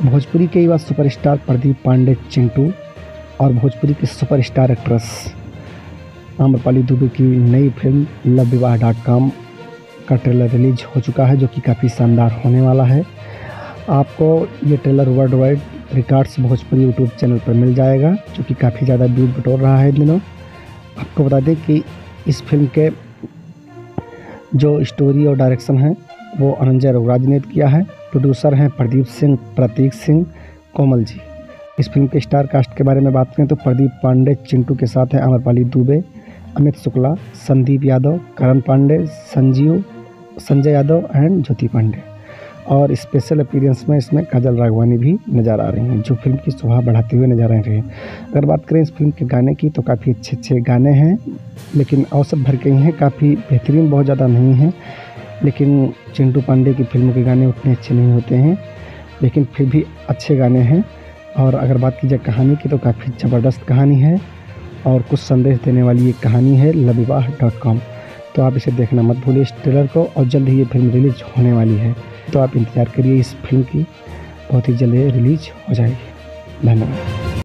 भोजपुरी के युवा सुपरस्टार प्रदीप पांडे चिंटू और भोजपुरी की सुपरस्टार एक्ट्रेस आम्रपाली दुबे की नई फिल्म LoveVivaah.com का ट्रेलर रिलीज हो चुका है, जो कि काफ़ी शानदार होने वाला है। आपको ये trailer world wide records Bhojpuri YouTube channel पर मिल जाएगा, जो कि काफ़ी ज़्यादा व्यूज बटोर रहा है इन दिनों। आपको बता दें कि इस फिल्म के जो स्टोरी और डायरेक्शन है वो अनंजय रघुराज ने किया है। प्रोड्यूसर हैं प्रदीप सिंह, प्रतीक सिंह, कोमल जी। इस फिल्म के स्टार कास्ट के बारे में बात करें तो प्रदीप पांडे चिंटू के साथ हैं आम्रपाली दुबे, अमित शुक्ला, संदीप यादव, करण पांडे, संजय यादव एंड ज्योति पांडे। और स्पेशल अपीयरेंस में इसमें काजल राघवानी भी नज़र आ रही हैं, जो फिल्म की शोभा बढ़ाते हुए नजर आ रहे हैं। अगर बात करें इस फिल्म के गाने की तो काफ़ी अच्छे गाने हैं, लेकिन औसत भर के ही हैं, काफ़ी बेहतरीन बहुत ज़्यादा नहीं हैं। लेकिन चिंटू पांडे की फिल्मों के गाने उतने अच्छे नहीं होते हैं, लेकिन फिर भी अच्छे गाने हैं। और अगर बात की जाए कहानी की तो काफ़ी ज़बरदस्त कहानी है और कुछ संदेश देने वाली ये कहानी है LoveVivaah.com। तो आप इसे देखना मत भूलिए इस ट्रेलर को, और जल्द ही ये फिल्म रिलीज होने वाली है, तो आप इंतज़ार करिए इस फिल्म की, बहुत ही जल्द रिलीज हो जाएगी। धन्यवाद।